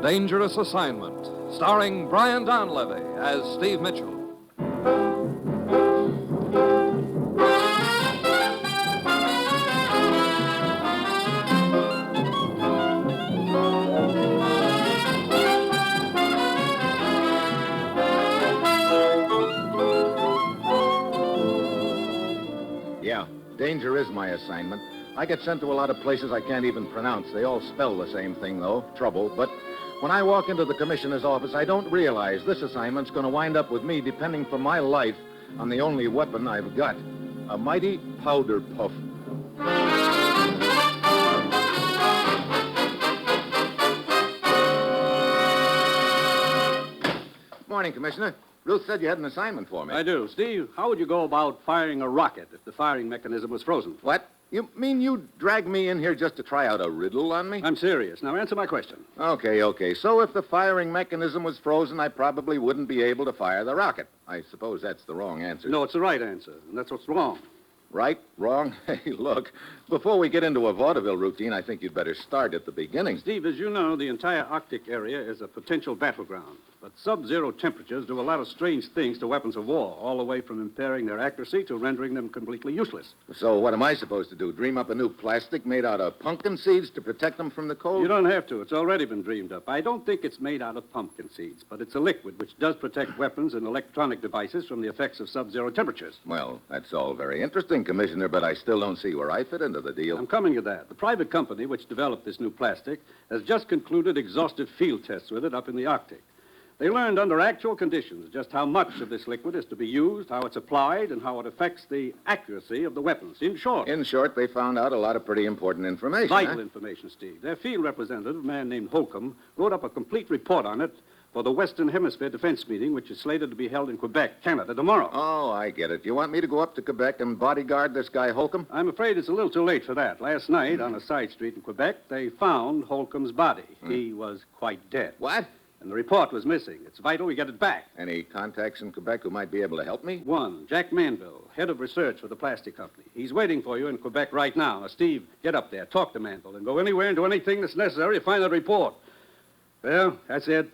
Dangerous Assignment, starring Brian Donlevy as Steve Mitchell. Yeah, danger is my assignment. I get sent to a lot of places I can't even pronounce. They all spell the same thing, though, trouble. But when I walk into the commissioner's office, I don't realize this assignment's going to wind up with me depending for my life on the only weapon I've got, a mighty powder puff. Morning, Commissioner. Ruth said you had an assignment for me. I do. Steve, how would you go about firing a rocket if the firing mechanism was frozen? What? You mean you dragged me in here just to try out a riddle on me? I'm serious. Now answer my question. Okay. So if the firing mechanism was frozen, I probably wouldn't be able to fire the rocket. I suppose that's the wrong answer. No, it's the right answer, and that's what's wrong. Right? Wrong? Hey, look, before we get into a vaudeville routine, I think you'd better start at the beginning. Steve, as you know, the entire Arctic area is a potential battleground. But sub-zero temperatures do a lot of strange things to weapons of war, all the way from impairing their accuracy to rendering them completely useless. So what am I supposed to do? Dream up a new plastic made out of pumpkin seeds to protect them from the cold? You don't have to. It's already been dreamed up. I don't think it's made out of pumpkin seeds, but it's a liquid which does protect weapons and electronic devices from the effects of sub-zero temperatures. Well, that's all very interesting, Commissioner, but I still don't see where I fit into the deal. I'm coming to that. The private company which developed this new plastic has just concluded exhaustive field tests with it up in the Arctic. They learned under actual conditions just how much of this liquid is to be used, how it's applied, and how it affects the accuracy of the weapons. In short, they found out a lot of pretty important information. Vital information, Steve. Their field representative, a man named Holcomb, wrote up a complete report on it for the Western Hemisphere Defense Meeting, which is slated to be held in Quebec, Canada, tomorrow. Oh, I get it. You want me to go up to Quebec and bodyguard this guy Holcomb? I'm afraid it's a little too late for that. Last night, on a side street in Quebec, they found Holcomb's body. He was quite dead. What? And the report was missing. It's vital we get it back. Any contacts in Quebec who might be able to help me? One, Jack Manville, head of research for the plastic company. He's waiting for you in Quebec right now. Now, Steve, get up there, talk to Manville, and go anywhere and do anything that's necessary to find that report. Well, that's it.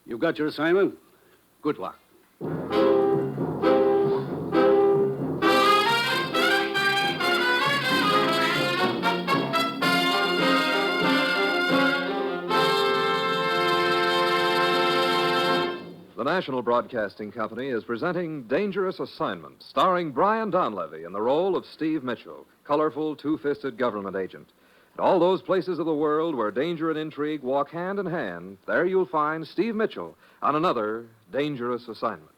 You've got your assignment. Good luck. The National Broadcasting Company is presenting Dangerous Assignment, starring Brian Donlevy in the role of Steve Mitchell, colorful, two-fisted government agent. At all those places of the world where danger and intrigue walk hand in hand, there you'll find Steve Mitchell on another Dangerous Assignment.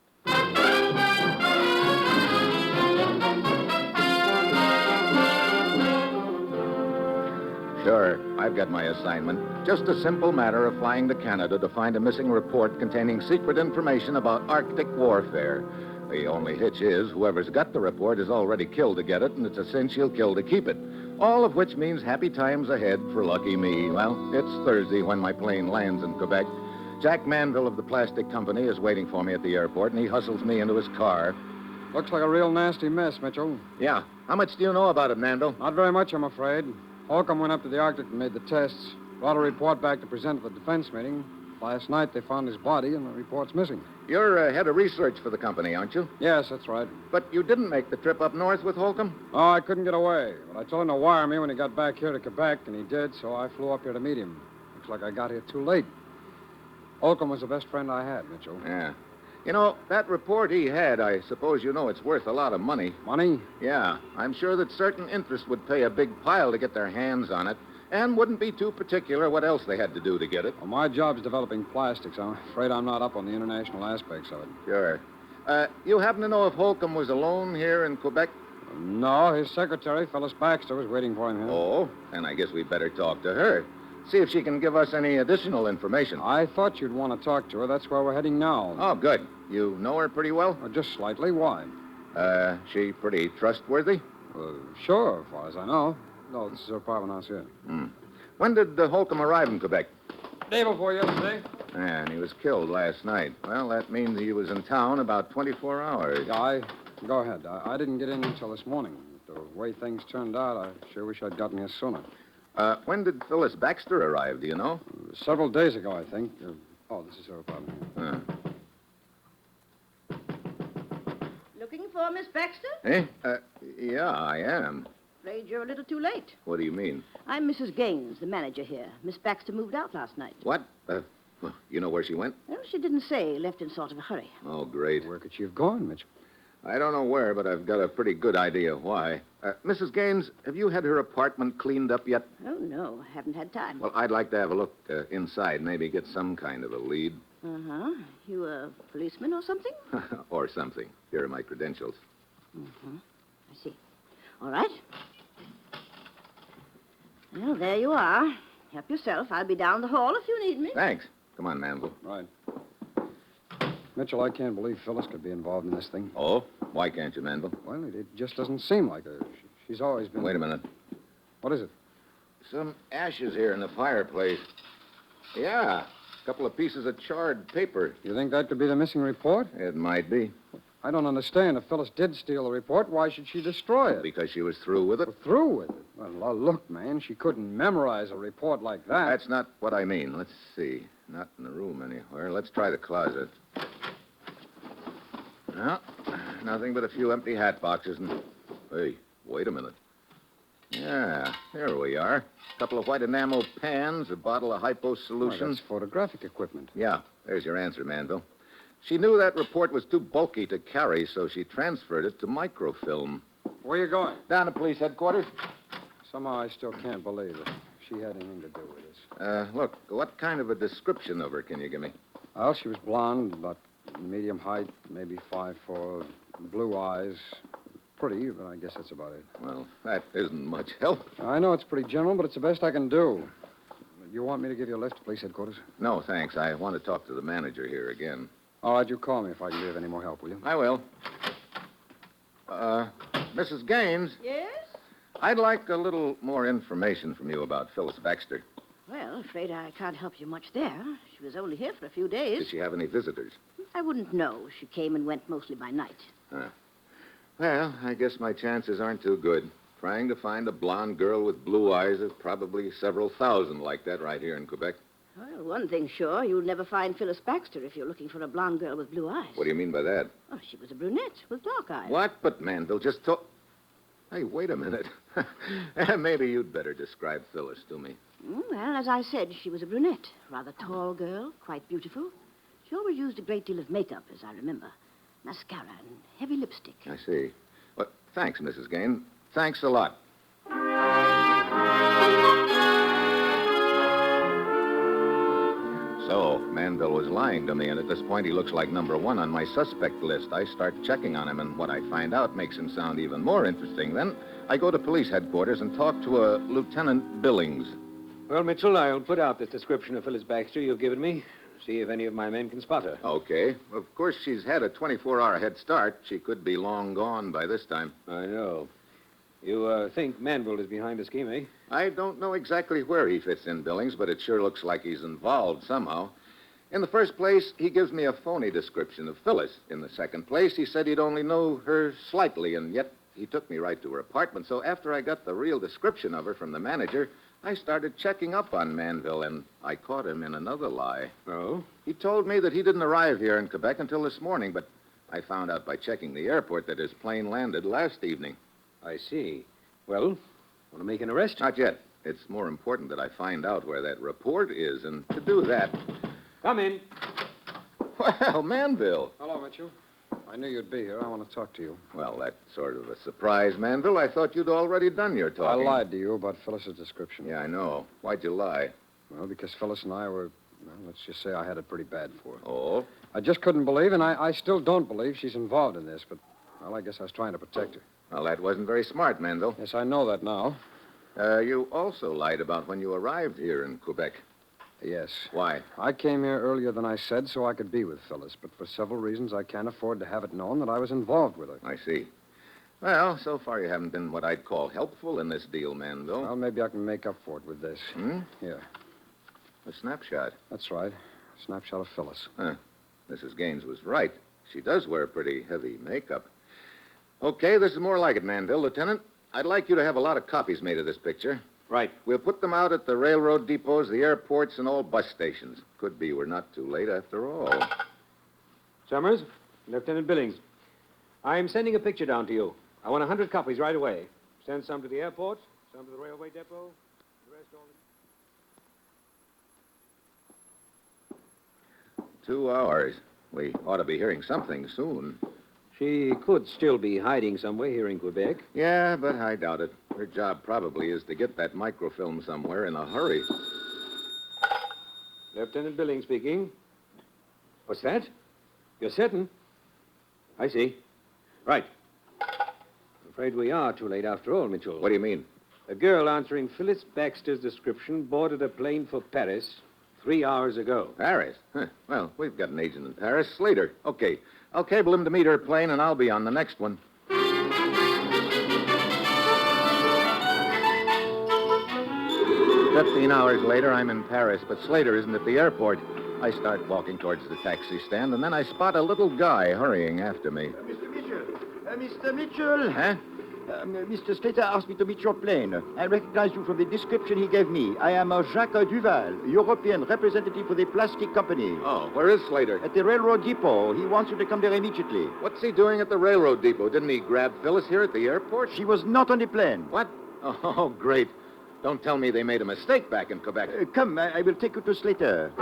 Sure, I've got my assignment. Just a simple matter of flying to Canada to find a missing report containing secret information about Arctic warfare. The only hitch is whoever's got the report is already killed to get it, and it's a cinch he'll kill to keep it. All of which means happy times ahead for lucky me. Well, it's Thursday when my plane lands in Quebec. Jack Manville of the plastic company is waiting for me at the airport, and he hustles me into his car. Looks like a real nasty mess, Mitchell. Yeah. How much do you know about it, Manville? Not very much, I'm afraid. Holcomb went up to the Arctic and made the tests. Brought a report back to present at the defense meeting. Last night they found his body, and the report's missing. You're head of research for the company, aren't you? Yes, that's right. But you didn't make the trip up north with Holcomb? Oh, I couldn't get away. But I told him to wire me when he got back here to Quebec, and he did, so I flew up here to meet him. Looks like I got here too late. Holcomb was the best friend I had, Mitchell. Yeah. You know, that report he had, I suppose you know it's worth a lot of money. Money? Yeah. I'm sure that certain interests would pay a big pile to get their hands on it, and wouldn't be too particular what else they had to do to get it. Well, my job's developing plastics. I'm afraid I'm not up on the international aspects of it. Sure. You happen to know if Holcomb was alone here in Quebec? No, his secretary, Phyllis Baxter, was waiting for him here. Oh, then I guess we'd better talk to her. See if she can give us any additional information. I thought you'd want to talk to her. That's where we're heading now. Oh, good. You know her pretty well? Just slightly. Why? She pretty trustworthy? Sure, as far as I know. No, this is her apartment house here. When did Holcomb arrive in Quebec? Day before yesterday. And he was killed last night. Well, that means he was in town about 24 hours. Yeah, go ahead. I didn't get in until this morning. The way things turned out, I sure wish I'd gotten here sooner. When did Phyllis Baxter arrive, do you know? Several days ago, I think. This is her apartment. Looking for Miss Baxter? Eh? Yeah, I am. Afraid you're a little too late. What do you mean? I'm Mrs. Gaines, the manager here. Miss Baxter moved out last night. What? Well, you know where she went? Well, she didn't say. Left in sort of a hurry. Oh, great. Where could she have gone, Mitchell? I don't know where, but I've got a pretty good idea why. Mrs. Gaines, have you had her apartment cleaned up yet? Oh, no. Haven't had time. Well, I'd like to have a look inside, maybe get some kind of a lead. Uh-huh. You a policeman or something? Or something. Here are my credentials. Mm-hmm. I see. All right. Well, there you are. Help yourself. I'll be down the hall if you need me. Thanks. Come on, Manville. Right. Mitchell, I can't believe Phyllis could be involved in this thing. Oh? Why can't you, Manville? Well, it just doesn't seem like her. She's always been... Wait a minute. What is it? Some ashes here in the fireplace. Yeah. A couple of pieces of charred paper. You think that could be the missing report? It might be. I don't understand. If Phyllis did steal the report, why should she destroy it? Because she was through with it. Through with it? Well, look, man, she couldn't memorize a report like that. That's not what I mean. Let's see. Not in the room anywhere. Let's try the closet. No, nothing but a few empty hat boxes and... Hey, wait a minute. Yeah, here we are. A couple of white enamel pans, a bottle of hypo solution. That's photographic equipment. Yeah, there's your answer, Manville. She knew that report was too bulky to carry, so she transferred it to microfilm. Where you going? Down to police headquarters. Somehow I still can't believe that she had anything to do with this. Look, what kind of a description of her can you give me? Well, she was blonde, about medium height, maybe 5'4", blue eyes. Pretty, but I guess that's about it. Well, that isn't much help. I know it's pretty general, but it's the best I can do. You want me to give you a lift to police headquarters? No, thanks. I want to talk to the manager here again. All right, you call me if I can give any more help, will you? I will. Mrs. Gaines, Yes? I'd like a little more information from you about Phyllis Baxter. Well, afraid I can't help you much there. She was only here for a few days. Did she have any visitors? I wouldn't know. She came and went mostly by night. Well, I guess my chances aren't too good. Trying to find a blonde girl with blue eyes, there's probably several thousand like that right here in Quebec. Well, one thing's sure. You'll never find Phyllis Baxter if you're looking for a blonde girl with blue eyes. What do you mean by that? Oh, she was a brunette with dark eyes. What? But, Manville, just talk... Hey, wait a minute. Maybe you'd better describe Phyllis to me. Well, as I said, she was a brunette. Rather tall girl, quite beautiful. She always used a great deal of makeup, as I remember. Mascara and heavy lipstick. I see. Well, thanks, Mrs. Gaines. Thanks a lot. So, Manville was lying to me, and at this point he looks like number one on my suspect list. I start checking on him, and what I find out makes him sound even more interesting. Then I go to police headquarters and talk to a Lieutenant Billings. Well, Mitchell, I'll put out this description of Phyllis Baxter you've given me. See if any of my men can spot her. Okay. Of course, she's had a 24-hour head start. She could be long gone by this time. I know. You think Manville is behind the scheme, eh? I don't know exactly where he fits in, Billings, but it sure looks like he's involved somehow. In the first place, he gives me a phony description of Phyllis. In the second place, he said he'd only know her slightly, and yet he took me right to her apartment. So after I got the real description of her from the manager, I started checking up on Manville, and I caught him in another lie. Oh? He told me that he didn't arrive here in Quebec until this morning, but I found out by checking the airport that his plane landed last evening. I see. Well, want to make an arrest? Not yet. It's more important that I find out where that report is, and to do that... Come in. Well, Manville. Hello, Mitchell. I knew you'd be here. I want to talk to you. Well, that's sort of a surprise, Manville. I thought you'd already done your talking. I lied to you about Phyllis's description. Yeah, I know. Why'd you lie? Well, because Phyllis and I were, well, let's just say I had it pretty bad for her. Oh? I just couldn't believe, and I still don't believe she's involved in this, but, well, I guess I was trying to protect her. Well, that wasn't very smart, Manville. Yes, I know that now. You also lied about when you arrived here in Quebec. Yes. Why? I came here earlier than I said so I could be with Phyllis, but for several reasons I can't afford to have it known that I was involved with her. I see. Well, so far you haven't been what I'd call helpful in this deal, Manville. Well, maybe I can make up for it with this. Here. A snapshot. That's right. A snapshot of Phyllis. Huh. Mrs. Gaines was right. She does wear pretty heavy makeup. Okay, this is more like it, Manville. Lieutenant, I'd like you to have a lot of copies made of this picture. Right. We'll put them out at the railroad depots, the airports, and all bus stations. Could be we're not too late after all. Summers, Lieutenant Billings. I'm sending a picture down to you. I want 100 copies right away. Send some to the airport, some to the railway depot, the rest all... 2 hours. We ought to be hearing something soon. She could still be hiding somewhere here in Quebec. Yeah, but I doubt it. Her job probably is to get that microfilm somewhere in a hurry. Lieutenant Billings speaking. What's that? You're certain? I see. Right. I'm afraid we are too late after all, Mitchell. What do you mean? A girl answering Phyllis Baxter's description boarded a plane for Paris 3 hours ago. Paris? Huh. Well, we've got an agent in Paris, Slater. Okay. I'll cable him to meet her plane, and I'll be on the next one. 15 hours later, I'm in Paris, but Slater isn't at the airport. I start walking towards the taxi stand, and then I spot a little guy hurrying after me. Mr. Mitchell! Mr. Mitchell! Huh? Mr. Slater asked me to meet your plane. I recognize you from the description he gave me. I am Jacques Duval, European representative for the plastic company. Oh, where is Slater? At the railroad depot. He wants you to come there immediately. What's he doing at the railroad depot? Didn't he grab Phyllis here at the airport? She was not on the plane. What? Oh, great. Don't tell me they made a mistake back in Quebec. Come, I will take you to Slater.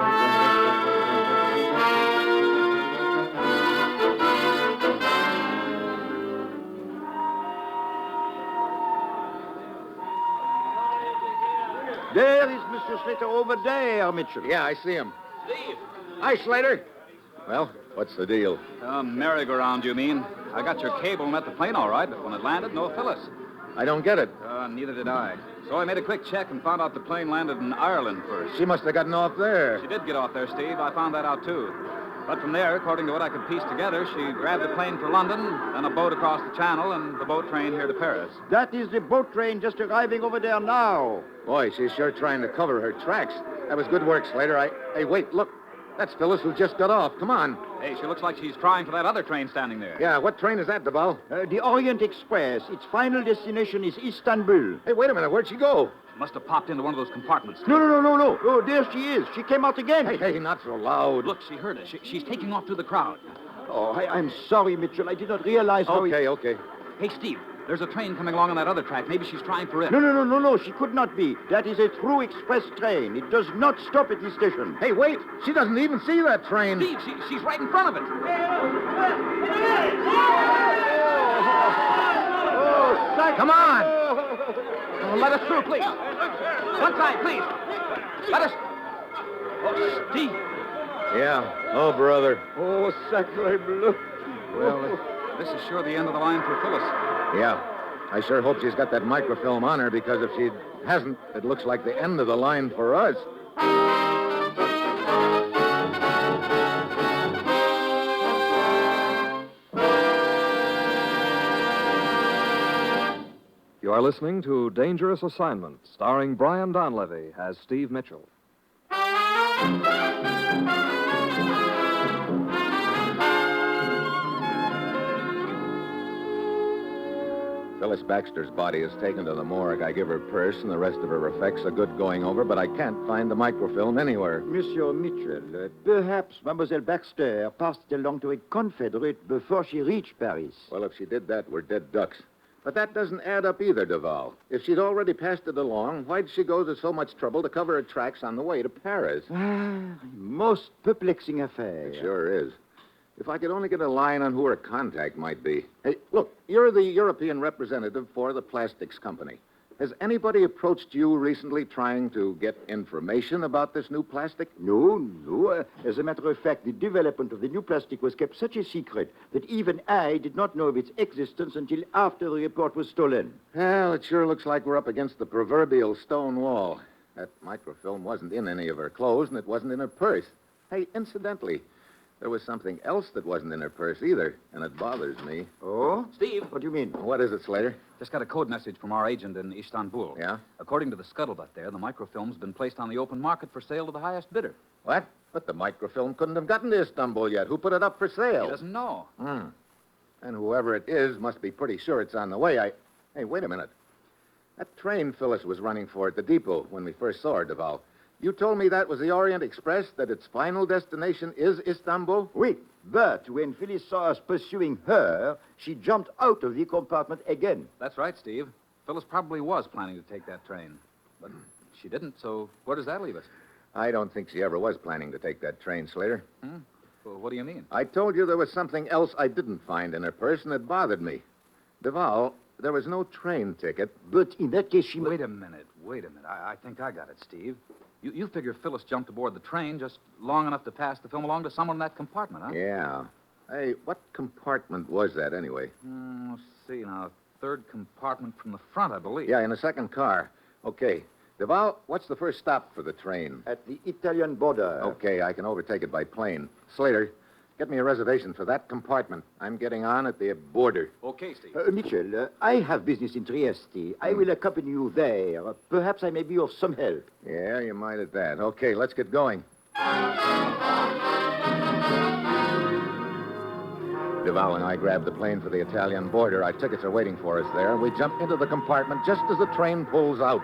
There is Monsieur Slater over there, Mitchell. Yeah, I see him. Steve! Hi, Slater. Well, what's the deal? Merry-go-round, you mean? I got your cable and met the plane all right, but when it landed, no Phyllis. I don't get it. Neither did I. So I made a quick check and found out the plane landed in Ireland first. She must have gotten off there. She did get off there, Steve. I found that out, too. But from there, according to what I could piece together, she grabbed the plane for London, then a boat across the channel, and the boat train here to Paris. That is the boat train just arriving over there now. Boy, she's sure trying to cover her tracks. That was good work, Slater. Hey, wait, look. That's Phyllis who just got off. Come on. Hey, she looks like she's trying for that other train standing there. Yeah, what train is that, Duval? The Orient Express. Its final destination is Istanbul. Hey, wait a minute. Where'd she go? She must have popped into one of those compartments. No. Oh, there she is. She came out again. Hey, not so loud. Look, she heard us. She's taking off through the crowd. Oh, I'm sorry, Mitchell. I did not realize how... Okay. Hey, Steve, there's a train coming along on that other track. Maybe she's trying for it. No. She could not be. That is a through express train. It does not stop at this station. Hey, wait. She doesn't even see that train. Steve, she's right in front of it. Come on. Oh, let us through, please. One side, please. Let us... Oh, Steve. Yeah. Oh, brother. Oh, sacre bleu. Well, this is sure the end of the line for Phyllis. Yeah. I sure hope she's got that microfilm on her, because if she hasn't, it looks like the end of the line for us. You are listening to Dangerous Assignment, starring Brian Donlevy as Steve Mitchell. Phyllis Baxter's body is taken to the morgue. I give her purse and the rest of her effects a good going over, but I can't find the microfilm anywhere. Monsieur Mitchell, perhaps Mademoiselle Baxter passed it along to a confederate before she reached Paris. Well, if she did that, we're dead ducks. But that doesn't add up either, Duval. If she'd already passed it along, why'd she go to so much trouble to cover her tracks on the way to Paris? Most perplexing affair. It sure is. If I could only get a line on who her contact might be. Hey, look, you're the European representative for the plastics company. Has anybody approached you recently trying to get information about this new plastic? No. As a matter of fact, the development of the new plastic was kept such a secret that even I did not know of its existence until after the report was stolen. Well, it sure looks like we're up against the proverbial stone wall. That microfilm wasn't in any of her clothes, and it wasn't in her purse. Hey, incidentally, there was something else that wasn't in her purse either, and it bothers me. Oh? Steve. What do you mean? What is it, Slater? Just got a code message from our agent in Istanbul. Yeah? According to the scuttlebutt there, the microfilm's been placed on the open market for sale to the highest bidder. What? But the microfilm couldn't have gotten to Istanbul yet. Who put it up for sale? He doesn't know. And whoever it is must be pretty sure it's on the way. Hey, wait a minute. That train Phyllis was running for at the depot when we first saw her, Duval. You told me that was the Orient Express, that its final destination is Istanbul? Oui, but when Phyllis saw us pursuing her, she jumped out of the compartment again. That's right, Steve. Phyllis probably was planning to take that train. But she didn't, so where does that leave us? I don't think she ever was planning to take that train, Slater. Well, what do you mean? I told you there was something else I didn't find in her purse, and it bothered me. Duval, there was no train ticket. But in that case, she... Wait a minute. I think I got it, Steve. You figure Phyllis jumped aboard the train just long enough to pass the film along to someone in that compartment, huh? Yeah. Hey, what compartment was that, anyway? Let's see now. Third compartment from the front, I believe. Yeah, in the second car. Okay. Duval, what's the first stop for the train? At the Italian border. Okay, I can overtake it by plane. Slater, get me a reservation for that compartment. I'm getting on at the border. Okay, Steve. Mitchell, I have business in Trieste. I will accompany you there. Perhaps I may be of some help. Yeah, you might at that. Okay, let's get going. Duval and I grabbed the plane for the Italian border. Our tickets are waiting for us there. We jump into the compartment just as the train pulls out.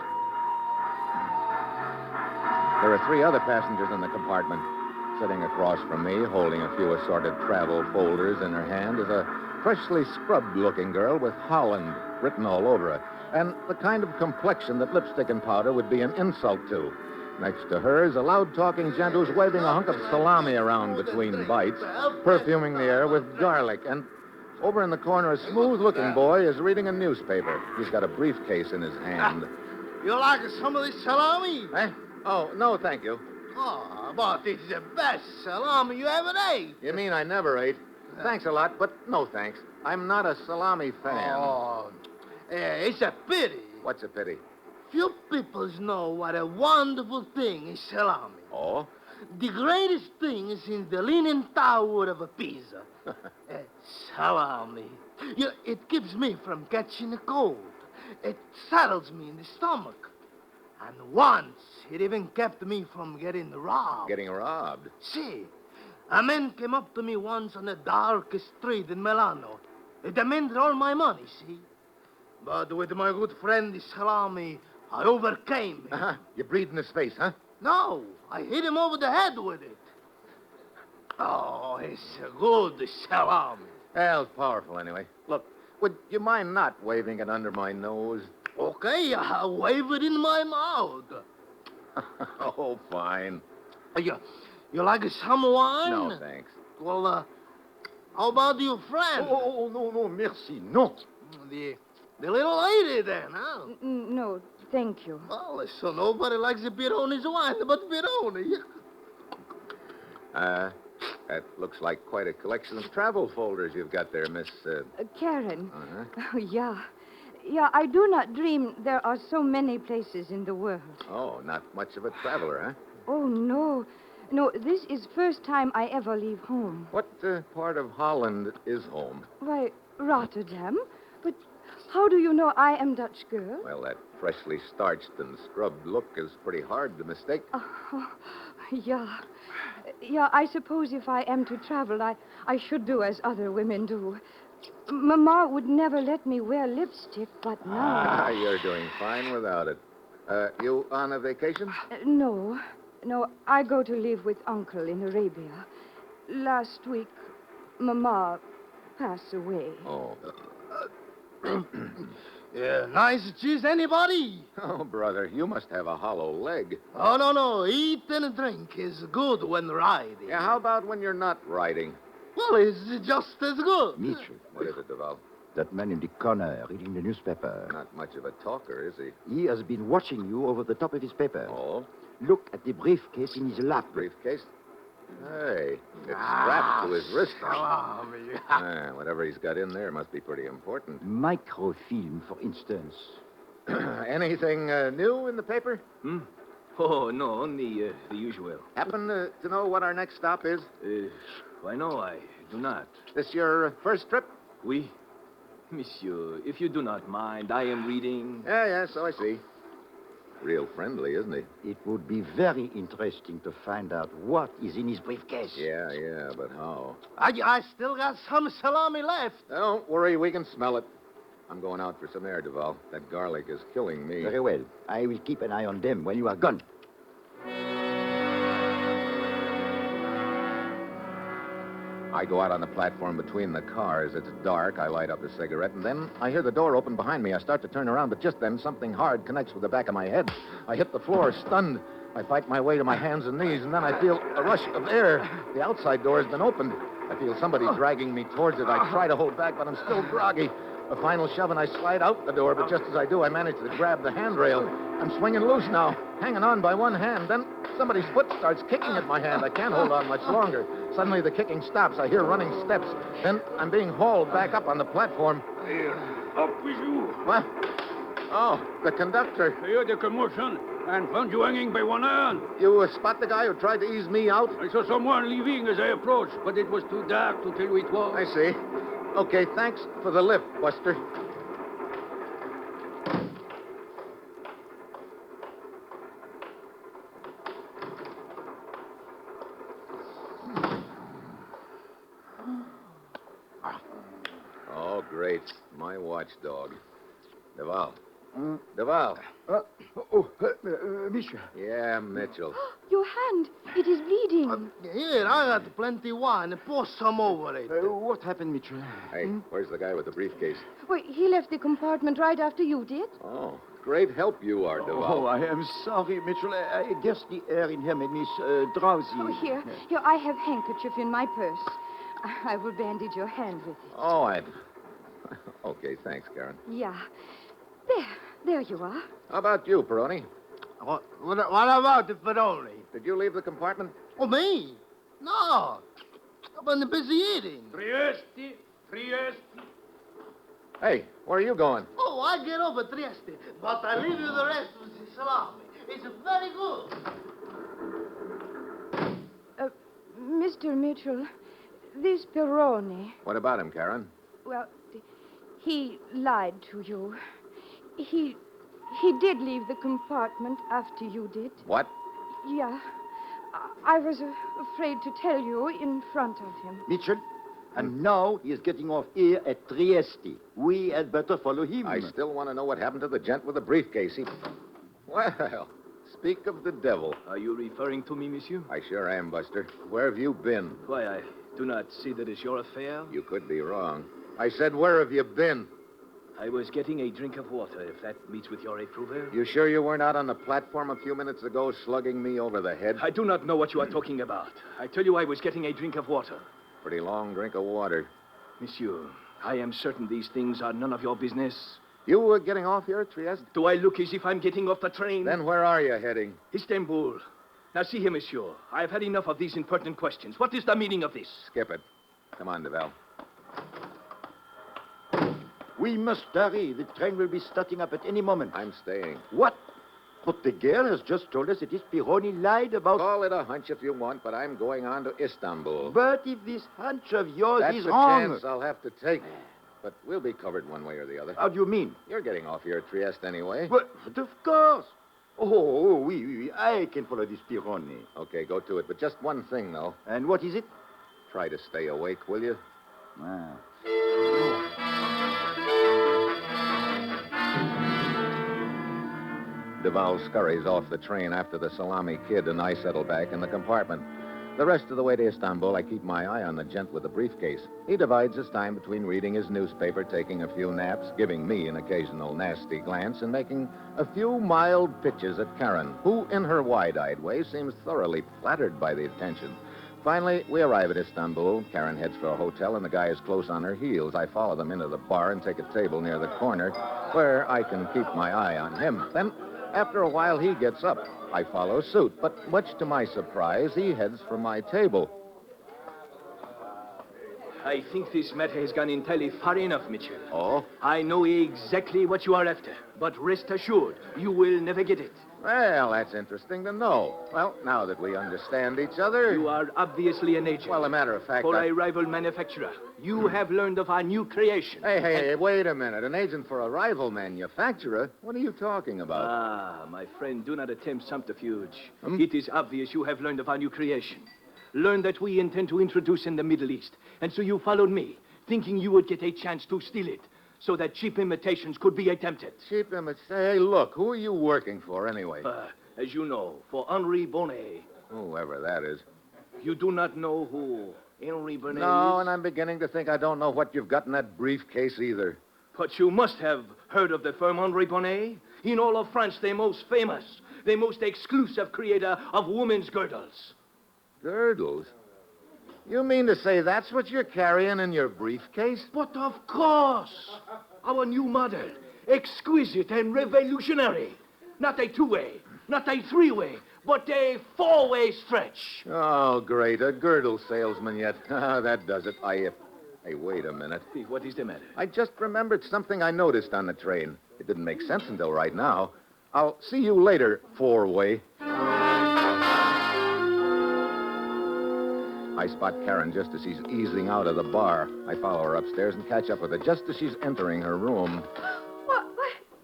There are 3 other passengers in the compartment. Sitting across from me, holding a few assorted travel folders in her hand, is a freshly scrubbed-looking girl with Holland written all over her, and the kind of complexion that lipstick and powder would be an insult to. Next to her is a loud-talking gent who's waving a hunk of salami around between bites, perfuming the air with garlic, and over in the corner, a smooth-looking boy is reading a newspaper. He's got a briefcase in his hand. You like some of this salami? Eh? Oh, no, thank you. Oh, but it's the best salami you ever ate. You mean I never ate? Thanks a lot, but no thanks. I'm not a salami fan. Oh, it's a pity. What's a pity? Few people know what a wonderful thing is salami. Oh? The greatest thing is in the Leaning Tower of a Pisa. Salami. It keeps me from catching a cold. It settles me in the stomach. And once, it even kept me from getting robbed. Getting robbed? See, a man came up to me once on the darkest street in Milano. It demanded all my money, see? But with my good friend, the salami, I overcame him. Uh-huh. You breathed in his face, huh? No, I hit him over the head with it. Oh, it's a good salami. Well, it's powerful anyway. Look, would you mind not waving it under my nose? Okay, I'll wave it in my mouth. Oh, fine. You like some wine? No, thanks. Well, how about your friend? Oh, no, merci, no. The little lady then, huh? No, thank you. Well, so nobody likes the Pirone's wine but Pirone. That looks like quite a collection of travel folders you've got there, Miss... Karen. Uh-huh. Oh, yeah. Yeah, I do not dream there are so many places in the world. Oh, not much of a traveler, huh? Oh, no. No, this is first time I ever leave home. What part of Holland is home? Why, Rotterdam. But how do you know I am Dutch girl? Well, that freshly starched and scrubbed look is pretty hard to mistake. Oh, yeah. Yeah, I suppose if I am to travel, I should do as other women do. Mama would never let me wear lipstick, but now... You're doing fine without it. You on a vacation? No, I go to live with Uncle in Arabia. Last week, Mama passed away. Oh. Yeah, nice cheese, anybody? Oh, brother, you must have a hollow leg. Oh, no. Eat and drink is good when riding. Yeah, how about when you're not riding? Well, it's just as good. Mitchell, What is it, Duval? that man in the corner reading the newspaper. Not much of a talker, is he? He has been watching you over the top of his paper. Oh? Look at the briefcase in his lap. Briefcase? Hey, it's strapped to his wrist. Salami. Whatever he's got in there must be pretty important. Microfilm, for instance. Anything new in the paper? Oh, no, only the usual. Happen to know what our next stop is? Why, no, I do not. This your first trip? Oui. Monsieur, if you do not mind, I am reading... Yeah, so I see. Real friendly, isn't he? It would be very interesting to find out what is in his briefcase. Yeah, but how? I still got some salami left. Don't worry, we can smell it. I'm going out for some air, Duval. That garlic is killing me. Very well. I will keep an eye on them when you are gone. I go out on the platform between the cars. It's dark. I light up a cigarette, and then I hear the door open behind me. I start to turn around, but just then something hard connects with the back of my head. I hit the floor, stunned. I fight my way to my hands and knees, and then I feel a rush of air. The outside door has been opened. I feel somebody dragging me towards it. I try to hold back, but I'm still groggy. A final shove, and I slide out the door, but just as I do, I manage to grab the handrail. I'm swinging loose now, hanging on by one hand. Then somebody's foot starts kicking at my hand. I can't hold on much longer. Suddenly, the kicking stops. I hear running steps. Then I'm being hauled back up on the platform. Here, up with you. What? Oh, the conductor. I heard the commotion and found you hanging by one hand. You spot the guy who tried to ease me out? I saw someone leaving as I approached, but it was too dark to tell who it was. I see. Okay, thanks for the lift, Buster. Oh, great. My watchdog. Duval. Duval. Monsieur. Yeah, Mitchell. Your hand. It is bleeding. Here, I got plenty wine. Pour some over it. What happened, Mitchell? Hey, where's the guy with the briefcase? Well, he left the compartment right after you did. Oh, great help you are, Duval. Oh, I am sorry, Mitchell. I guess the air in here made me drowsy. Oh, here. Here, I have handkerchief in my purse. I will bandage your hand with it. Oh, Okay, thanks, Karen. Yeah. There you are. How about you, Peroni? What about the Ferroni? Did you leave the compartment? Oh, me? No. I've been busy eating. Trieste. Hey, where are you going? Oh, I get off at Trieste, but I leave you the rest with the salami. It's very good. Mr. Mitchell, this Peroni, What about him, Karen? well, he lied to you. He did leave the compartment after you did. What? Yeah. I was afraid to tell you in front of him. Mitchell, and now he is getting off here at Trieste. We had better follow him. I still want to know what happened to the gent with the briefcase. Well, speak of the devil. Are you referring to me, monsieur? I sure am, Buster. Where have you been? Why, I do not see that it's your affair. You could be wrong. I said, where have you been? I was getting a drink of water, if that meets with your approval. You sure you weren't out on the platform a few minutes ago slugging me over the head? I do not know what you are talking about. I tell you I was getting a drink of water. Pretty long drink of water. Monsieur, I am certain these things are none of your business. You were getting off here at Trieste? Do I look as if I'm getting off the train? Then where are you heading? Istanbul. Now see here, monsieur. I've had enough of these impertinent questions. What is the meaning of this? Skip it. Come on, Duval. We must hurry. The train will be starting up at any moment. I'm staying. What? But the girl has just told us it is Pironi lied about... Call it a hunch if you want, but I'm going on to Istanbul. But if this hunch of yours That's is a wrong... chance I'll have to take. But we'll be covered one way or the other. How do you mean? You're getting off here at Trieste anyway. But of course. Oh, oui. I can follow this Pironi. Okay, go to it. But just one thing, though. And what is it? Try to stay awake, will you? Ah. Duval scurries off the train after the salami kid, and I settle back in the compartment. The rest of the way to Istanbul, I keep my eye on the gent with the briefcase. He divides his time between reading his newspaper, taking a few naps, giving me an occasional nasty glance, and making a few mild pitches at Karen, who, in her wide-eyed way, seems thoroughly flattered by the attention. Finally, we arrive at Istanbul. Karen heads for a hotel, and the guy is close on her heels. I follow them into the bar and take a table near the corner where I can keep my eye on him. Then, after a while, he gets up. I follow suit, but much to my surprise, he heads for my table. I think this matter has gone entirely far enough, Mitchell. Oh? I know exactly what you are after, but rest assured, you will never get it. Well, that's interesting to know. Well, now that we understand each other... You are obviously an agent. Well, a matter of fact, For a rival manufacturer. You have learned of our new creation. Hey, wait a minute. An agent for a rival manufacturer? What are you talking about? Ah, my friend, do not attempt subterfuge. It is obvious you have learned of our new creation. Learned that we intend to introduce in the Middle East. And so you followed me, thinking you would get a chance to steal it. so that cheap imitations could be attempted. Cheap image. Hey, look, who are you working for anyway? As you know, for Henri Bonnet. Whoever that is. You do not know who Henri Bonnet No, is? and I'm beginning to think I don't know what you've got in that briefcase either. But you must have heard of the firm Henri Bonnet. In all of France, the most famous, the most exclusive creator of women's girdles. Girdles? You mean to say that's what you're carrying in your briefcase? But of course, our new model, exquisite and revolutionary. Not a two-way, not a three-way, but a four-way stretch. Oh, great. A girdle salesman yet. That does it. Hey, wait a minute. What is the matter? I just remembered something I noticed on the train. It didn't make sense until right now. I'll see you later, four-way. I spot Karen just as she's easing out of the bar. I follow her upstairs and catch up with her just as she's entering her room. What?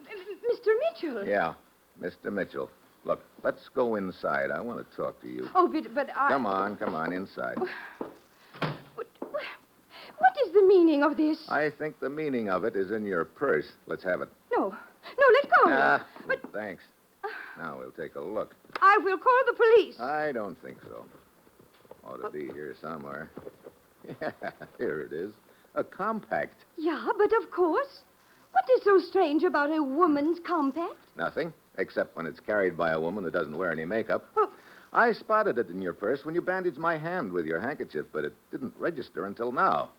Mr. Mitchell? Yeah, Mr. Mitchell. Look, let's go inside. I want to talk to you. Oh, but I... Come on, inside. What is the meaning of this? I think the meaning of it is in your purse. Let's have it. No, let go. But... Thanks. Now we'll take a look. I will call the police. I don't think so. Ought to be here somewhere. Yeah, here it is. A compact. Yeah, but of course. What is so strange about a woman's compact? Nothing, except when it's carried by a woman who doesn't wear any makeup. Oh. I spotted it in your purse when you bandaged my hand with your handkerchief, but it didn't register until now.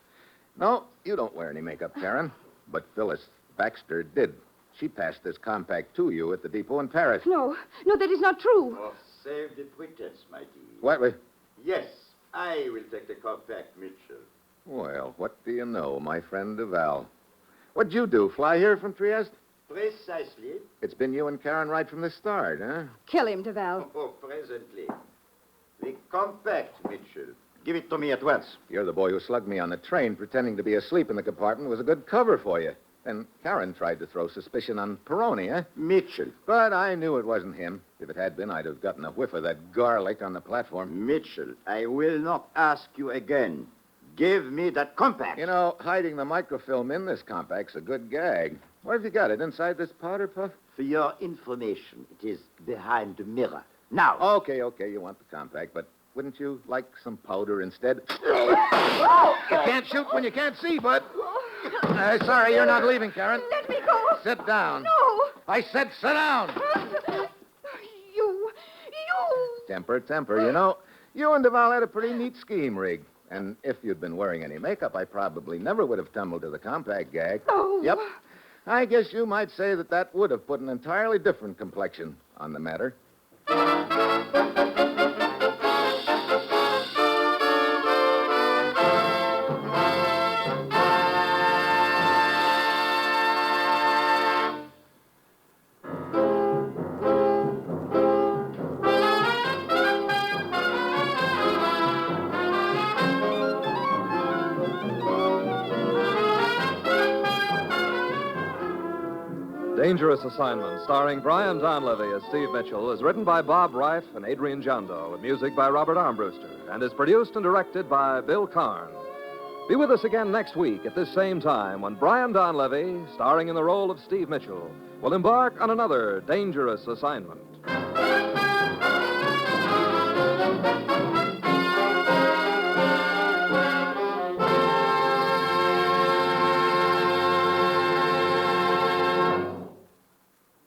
No, you don't wear any makeup, Karen. But Phyllis Baxter did. She passed this compact to you at the depot in Paris. No, that is not true. Oh, save the pretense, my dear. What? Yes, I will take the compact, Mitchell. Well, what do you know, my friend Duval? What'd you do, fly here from Trieste? Precisely. It's been you and Karen right from the start, huh? Kill him, Duval. Oh, presently. The compact, Mitchell. Give it to me at once. You're the boy who slugged me on the train pretending to be asleep in the compartment was a good cover for you. Then Karen tried to throw suspicion on Peroni, eh? Mitchell. But I knew it wasn't him. If it had been, I'd have gotten a whiff of that garlic on the platform. Mitchell, I will not ask you again. Give me that compact. You know, hiding the microfilm in this compact's a good gag. Where have you got it? Inside this powder puff? For your information, it is behind the mirror. Now. Okay, you want the compact, but wouldn't you like some powder instead? You can't shoot when you can't see, bud. Sorry, you're not leaving, Karen. Let me go. Sit down. No. I said sit down. You. Temper. You know, you and Duval had a pretty neat scheme rig. And if you'd been wearing any makeup, I probably never would have tumbled to the compact gag. Oh. Yep. I guess you might say that would have put an entirely different complexion on the matter. Dangerous Assignment, starring Brian Donlevy as Steve Mitchell, is written by Bob Reif and Adrian Jondo, with music by Robert Armbruster, and is produced and directed by Bill Karn. Be with us again next week at this same time when Brian Donlevy, starring in the role of Steve Mitchell, will embark on another dangerous assignment.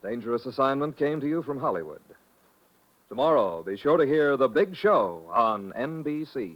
Dangerous Assignment came to you from Hollywood. Tomorrow, be sure to hear The Big Show on NBC.